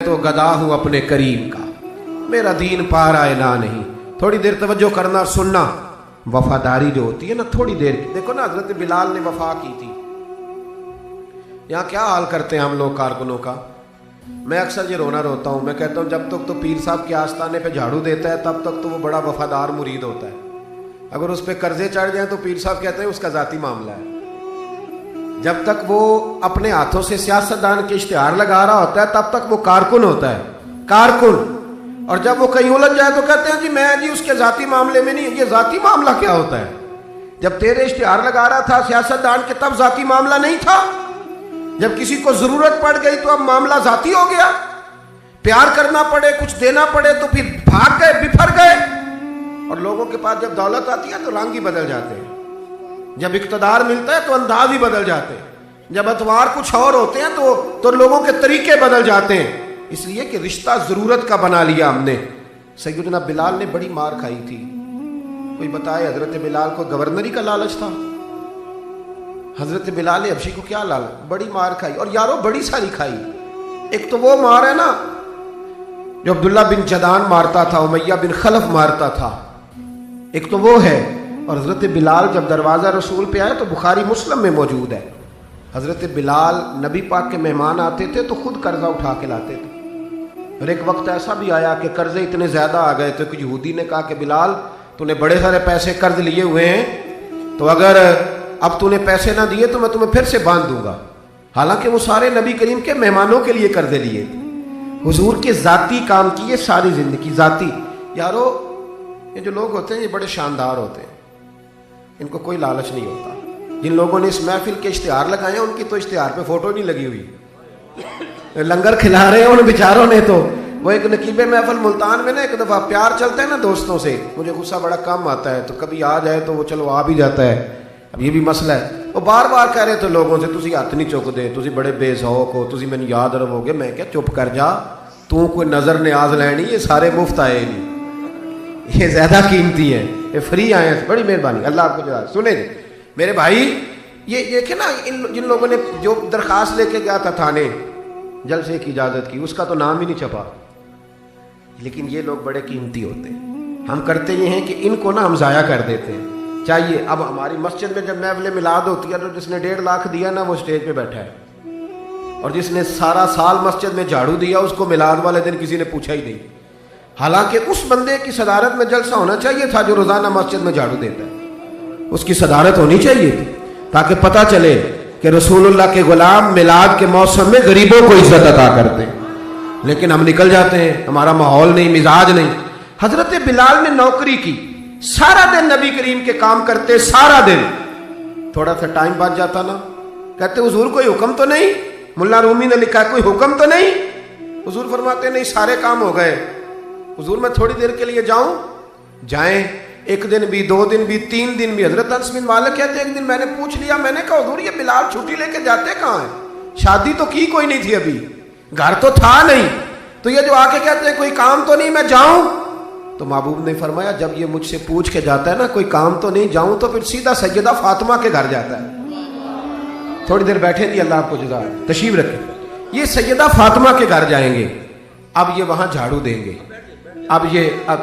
تو گدا ہوں اپنے کریم کا، میرا دین پا رہا ہے نہ نہیں۔ تھوڑی دیر توجہ کرنا اور سننا، وفاداری جو ہوتی ہے نا تھوڑی دیر کی، دیکھو نا حضرت بلال نے وفا کی تھی۔ یہاں کیا حال کرتے ہیں ہم لوگ کارکنوں کا، میں اکثر یہ رونا روتا ہوں، میں کہتا ہوں جب تک تو پیر صاحب کے آستانے پہ جھاڑو دیتا ہے تب تک تو وہ بڑا وفادار مرید ہوتا ہے، اگر اس پہ قرضے چڑھ جائیں تو پیر صاحب کہتے ہیں اس کا ذاتی معاملہ ہے۔ جب تک وہ اپنے ہاتھوں سے سیاستدان کے اشتہار لگا رہا ہوتا ہے تب تک وہ کارکن ہوتا ہے، کارکن۔ اور جب وہ کہیں الجھ جائے تو کہتے ہیں جی میں جی اس کے ذاتی معاملے میں نہیں۔ یہ ذاتی معاملہ کیا ہوتا ہے؟ جب تیرے اشتہار لگا رہا تھا سیاستدان کے تب ذاتی معاملہ نہیں تھا، جب کسی کو ضرورت پڑ گئی تو اب معاملہ ذاتی ہو گیا۔ پیار کرنا پڑے، کچھ دینا پڑے تو پھر بھاگ گئے، بفر گئے۔ اور لوگوں کے پاس جب دولت آتی ہے تو رنگ ہی بدل جاتے ہیں، جب اقتدار ملتا ہے تو انداز ہی بدل جاتے ہیں، جب اتوار کچھ اور ہوتے ہیں تو لوگوں کے طریقے بدل جاتے ہیں، اس لیے کہ رشتہ ضرورت کا بنا لیا ہم نے۔ سیدنا بلال نے بڑی مار کھائی تھی، کوئی بتائے حضرت بلال کو گورنری کا لالچ تھا؟ حضرت بلال حبشی کو کیا لالچ؟ بڑی مار کھائی، اور یارو بڑی ساری کھائی۔ ایک تو وہ مار ہے نا جو عبداللہ بن جدان مارتا تھا، امیہ بن خلف مارتا تھا، ایک تو وہ ہے۔ اور حضرت بلال جب دروازہ رسول پہ آئے تو بخاری مسلم میں موجود ہے، حضرت بلال نبی پاک کے مہمان آتے تھے تو خود قرضہ اٹھا کے لاتے تھے۔ اور ایک وقت ایسا بھی آیا کہ قرضے اتنے زیادہ آ گئے تھے کہ یہودی نے کہا کہ بلال تو نے بڑے سارے پیسے قرض لیے ہوئے ہیں، تو اگر اب تو نے پیسے نہ دیے تو میں تمہیں پھر سے باندھ دوں گا۔ حالانکہ وہ سارے نبی کریم کے مہمانوں کے لیے قرضے لیے تھے، حضور کے ذاتی کام کیے ساری زندگی ذاتی۔ یارو یہ جو لوگ ہوتے ہیں یہ بڑے شاندار ہوتے ہیں، ان کو کوئی لالچ نہیں ہوتا۔ جن لوگوں نے اس محفل کے اشتہار لگائے ہیں ان کی تو اشتہار پہ فوٹو نہیں لگی ہوئی، لنگر کھلا رہے ہیں ان بیچاروں نے تو۔ وہ ایک نقیب محفل ملتان میں نا ایک دفعہ پیار چلتا ہے نا دوستوں سے، مجھے غصہ بڑا کم آتا ہے تو کبھی آ جائے تو وہ چلو آ بھی جاتا ہے، اب یہ بھی مسئلہ ہے۔ وہ بار بار کہہ رہے تھے لوگوں سے تسی ہاتھ نہیں چک دے، تسی بڑے بے ذوق ہو، تسی میں یاد رہو گے۔ میں کیا چپ کر جا، تو کوئی نظر نیاز لینی، یہ سارے مفت آئے نہیں، یہ زیادہ قیمتی ہیں، یہ فری آئے ہیں، بڑی مہربانی، اللہ آپ کو جزا۔ سنیں جی میرے بھائی، یہ دیکھیں نا جن لوگوں نے جو درخواست لے کے گیا تھا تھانے جلسے کی اجازت کی، اس کا تو نام ہی نہیں چھپا، لیکن یہ لوگ بڑے قیمتی ہوتے ہیں۔ ہم کرتے یہ ہیں کہ ان کو نا ہم ضائع کر دیتے ہیں۔ چاہیے اب ہماری مسجد میں جب محفل میلاد ہوتی ہے تو جس نے 1.5 لاکھ دیا نا وہ اسٹیج پہ بیٹھا ہے، اور جس نے سارا سال مسجد میں جھاڑو دیا اس کو میلاد والے دن کسی نے پوچھا ہی نہیں، حالانکہ اس بندے کی صدارت میں جلسہ ہونا چاہیے تھا جو روزانہ مسجد میں جھاڑو دیتا ہے، اس کی صدارت ہونی چاہیے تھی تاکہ پتہ چلے کہ رسول اللہ کے غلام میلاد کے موسم میں غریبوں کو عزت عطا کرتے ہیں۔ لیکن ہم نکل جاتے ہیں، ہمارا ماحول نہیں، مزاج نہیں۔ حضرت بلال نے نوکری کی، سارا دن نبی کریم کے کام کرتے، سارا دن۔ تھوڑا سا ٹائم بچ جاتا نا، کہتے حضور کوئی حکم تو نہیں؟ ملا رومی نے لکھا کوئی حکم تو نہیں؟ حضور فرماتے نہیں، سارے کام ہو گئے۔ حضور میں تھوڑی دیر کے لیے جاؤں؟ جائیں، ایک دن بھی، 2 دن بھی، 3 دن بھی۔ حضرت انس بن مالک کہتے ہیں ایک دن میں نے پوچھ لیا، میں نے کہا حضور یہ بلال چھٹی لے کے جاتے کہاں ہیں؟ شادی تو کی کوئی نہیں تھی ابھی، گھر تو تھا نہیں، تو یہ جو آ کے کہتے ہیں کوئی کام تو نہیں میں جاؤں؟ تو محبوب نے فرمایا جب یہ مجھ سے پوچھ کے جاتا ہے نا کوئی کام تو نہیں جاؤں، تو پھر سیدھا سیدہ فاطمہ کے گھر جاتا ہے۔ تھوڑی دیر بیٹھے دی، اللہ آپ کو جزا تشریف رکھے۔ یہ سیدہ فاطمہ کے گھر جائیں گے، اب یہ وہاں جھاڑو دیں گے، اب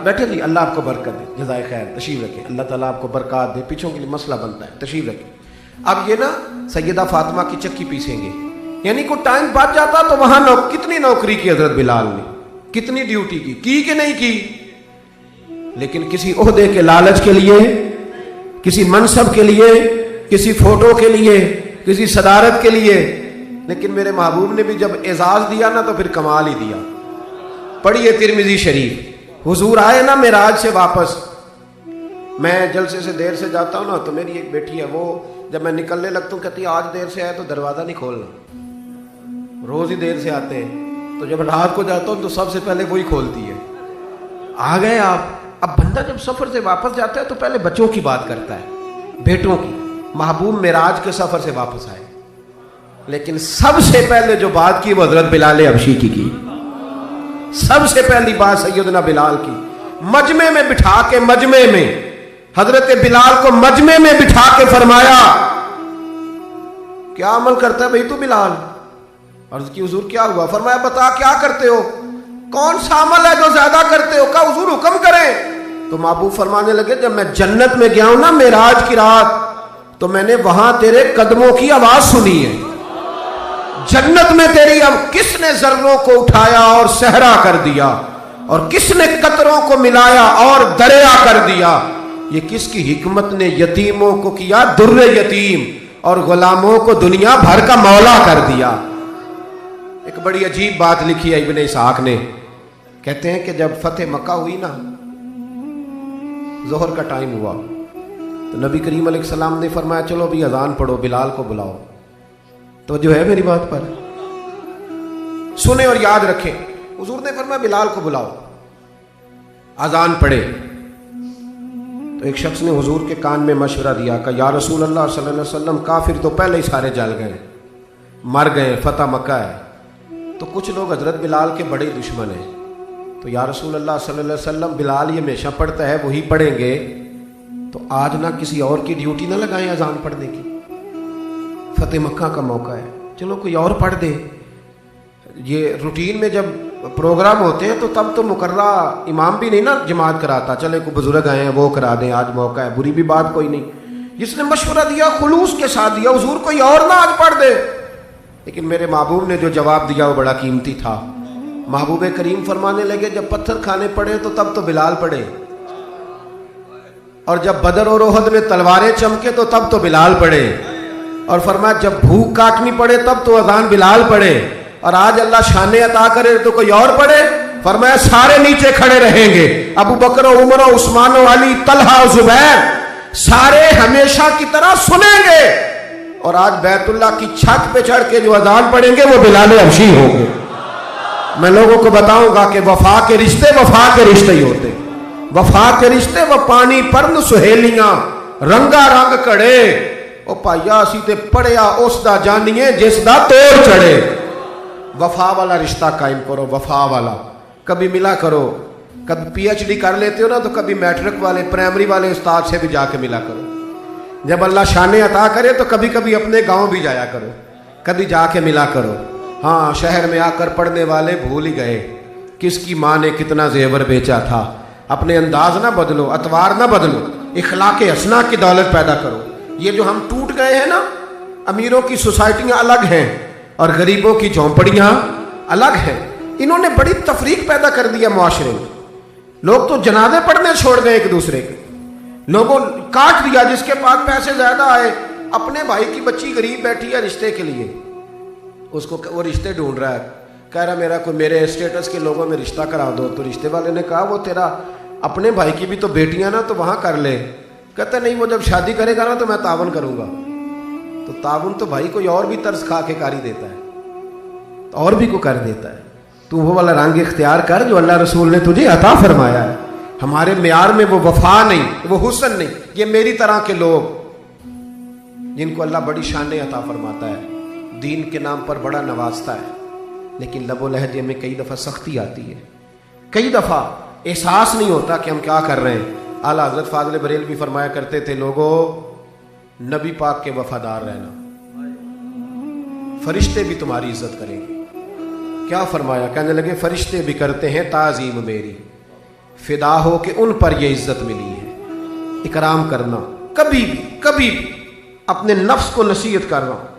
بیٹھے دی، اللہ آپ کو برکت دے، جزائے خیر، تشریف رکھیں، اللہ تعالیٰ آپ کو برکات دے، پیچھوں کے لیے مسئلہ بنتا ہے، تشریف رکھیں۔ اب یہ نا سیدہ فاطمہ کی چکی پیسیں گے، یعنی کوئی ٹائم بچ جاتا تو وہاں کتنی نوکری کی حضرت بلال نے، کتنی ڈیوٹی کی کہ نہیں کی؟ لیکن کسی عہدے کے لالچ کے لیے، کسی منصب کے لیے، کسی فوٹو کے لیے، کسی صدارت کے لیے۔ لیکن میرے محبوب نے بھی جب اعزاز دیا نا تو پھر کمال ہی دیا۔ پڑھیے ترمذی شریف، حضور آئے نا معراج سے واپس، میں جلسے سے دیر سے جاتا ہوں نا تو میری ایک بیٹی ہے، وہ جب میں نکلنے لگتا ہوں کہتی ہے آج دیر سے آئے تو دروازہ نہیں کھولنا، روز ہی دیر سے آتے ہیں، تو جب رات کو جاتا ہوں تو سب سے پہلے وہی کھولتی ہے۔ آ گئے آپ۔ اب بندہ جب سفر سے واپس جاتا ہے تو پہلے بچوں کی بات کرتا ہے، بیٹوں کی۔ محبوب معراج کے سفر سے واپس آئے، لیکن سب سے پہلے جو بات کی وہ حضرت بلال حبشی کی۔ سب سے پہلی بات سیدنا بلال کی، مجمع میں بٹھا کے، مجمع میں حضرت بلال کو مجمع میں بٹھا کے فرمایا کیا عمل کرتا ہے بھئی تو بلال؟ عرض کی حضور کیا ہوا؟ فرمایا بتا کیا کرتے ہو، کون سا عمل ہے جو زیادہ کرتے ہو؟ کہا حضور حکم کریں۔ تو محبوب فرمانے لگے جب میں جنت میں گیا ہوں نا معراج کی رات، تو میں نے وہاں تیرے قدموں کی آواز سنی ہے۔ جنت میں تیری اب کس نے ذروں کو اٹھایا اور صحرا کر دیا، اور کس نے قطروں کو ملایا اور دریا کر دیا، یہ کس کی حکمت نے یتیموں کو کیا در یتیم اور غلاموں کو دنیا بھر کا مولا کر دیا۔ ایک بڑی عجیب بات لکھی ہے ابن اسحاق نے، کہتے ہیں کہ جب فتح مکہ ہوئی نا، ظہر کا ٹائم ہوا، تو نبی کریم علیہ السلام نے فرمایا چلو بھی اذان پڑھو، بلال کو بلاؤ۔ تو جو ہے میری بات پر سنیں اور یاد رکھیں، حضور نے فرمایا بلال کو بلاؤ، اذان پڑھے۔ تو ایک شخص نے حضور کے کان میں مشورہ دیا کہ یا رسول اللہ صلی اللہ علیہ وسلم، کافر تو پہلے ہی سارے جل گئے، مر گئے، فتح مکہ ہے، تو کچھ لوگ حضرت بلال کے بڑے دشمن ہیں، تو یا رسول اللہ صلی اللہ علیہ وسلم بلال یہ ہمیشہ پڑھتا ہے، وہی پڑھیں گے، تو آج نہ کسی اور کی ڈیوٹی نہ لگائیں اذان پڑھنے کی، فتح مکہ کا موقع ہے، چلو کوئی اور پڑھ دے۔ یہ روٹین میں جب پروگرام ہوتے ہیں تو تب تو مقررہ امام بھی نہیں نا جماعت کراتا، چلے کوئی بزرگ آئے ہیں وہ کرا دیں، آج موقع ہے، بری بھی بات کوئی نہیں۔ جس نے مشورہ دیا خلوص کے ساتھ دیا، حضور کوئی اور نہ آج پڑھ دے۔ لیکن میرے محبوب نے جو جواب دیا وہ بڑا قیمتی تھا۔ محبوب کریم فرمانے لگے جب پتھر کھانے پڑے تو تب تو بلال پڑھے، اور جب بدر اور احد میں تلواریں چمکے تو تب تو بلال پڑھے، اور فرمایا جب بھوک کاٹنی پڑے تب تو اذان بلال پڑھے، اور آج اللہ شانے عطا کرے تو کوئی اور پڑھے۔ فرمایا سارے نیچے کھڑے رہیں گے، ابو بکر و عمر و عثمان و علی، طلحہ و زبیر، سارے ہمیشہ کی طرح سنیں گے، اور آج بیت اللہ کی چھت پہ چڑھ کے جو اذان پڑھیں گے وہ بلال حبشی ہوں گے۔ میں لوگوں کو بتاؤں گا کہ وفا کے رشتے وفا کے رشتے ہی ہوتے، وفا کے رشتے وہ پانی پرن سہیلیاں رنگا رنگ کڑے، او پائیا اسی تے پڑھیا اس دا جانیے جس دا توڑ چڑھے۔ وفا والا رشتہ قائم کرو، وفا والا، کبھی ملا کرو، کبھی پی ایچ ڈی کر لیتے ہو نا تو کبھی میٹرک والے پرائمری والے استاد سے بھی جا کے ملا کرو، جب اللہ شانے عطا کرے تو کبھی کبھی اپنے گاؤں بھی جایا کرو، کبھی جا کے ملا کرو۔ ہاں شہر میں آ کر پڑھنے والے بھول ہی گئے کس کی ماں نے کتنا زیور بیچا تھا۔ اپنے انداز نہ بدلو، اطوار نہ بدلو، اخلاق حسنہ کی دولت پیدا کرو۔ یہ جو ہم ٹوٹ گئے ہیں نا، امیروں کی سوسائٹیاں الگ ہیں اور غریبوں کی جھونپڑیاں الگ ہیں، انہوں نے بڑی تفریق پیدا کر دیا معاشرے میں۔ لوگ تو جنازے پڑھنے چھوڑ گئے ایک دوسرے کے، لوگوں کاٹ دیا، جس کے پاس پیسے زیادہ آئے، اپنے بھائی کی بچی غریب بیٹھی ہے رشتے کے لیے، اس کو وہ رشتے ڈھونڈ رہا ہے، کہہ رہا میرا کوئی میرے اسٹیٹس کے لوگوں میں رشتہ کرا دو، تو رشتے والے نے کہا وہ تیرا اپنے بھائی کی بھی تو بیٹیاں نا، تو وہاں کر لے۔ کہتا نہیں وہ جب شادی کرے گا نا تو میں تعاون کروں گا۔ تو تعاون تو بھائی کوئی اور بھی طرز کھا کے کر ہی دیتا ہے، اور بھی کو کر دیتا ہے۔ تو وہ والا رنگ اختیار کر جو اللہ رسول نے تجھے عطا فرمایا ہے۔ ہمارے معیار میں وہ وفا نہیں، وہ حسن نہیں، یہ میری طرح کے لوگ جن کو اللہ بڑی شانیں عطا فرماتا ہے، دین کے نام پر بڑا نوازتا ہے، لیکن لب و لہجے میں کئی دفعہ سختی آتی ہے، کئی دفعہ احساس نہیں ہوتا کہ ہم کیا کر رہے ہیں۔ اعلیٰ حضرت فاضل بریلوی بھی فرمایا کرتے تھے لوگوں نبی پاک کے وفادار رہنا، فرشتے بھی تمہاری عزت کریں گے۔ کیا فرمایا؟ کہنے لگے فرشتے بھی کرتے ہیں تعظیم میری، فدا ہو کہ ان پر یہ عزت ملی ہے۔ اکرام کرنا، کبھی بھی اپنے نفس کو نصیحت کر رہا ہوں،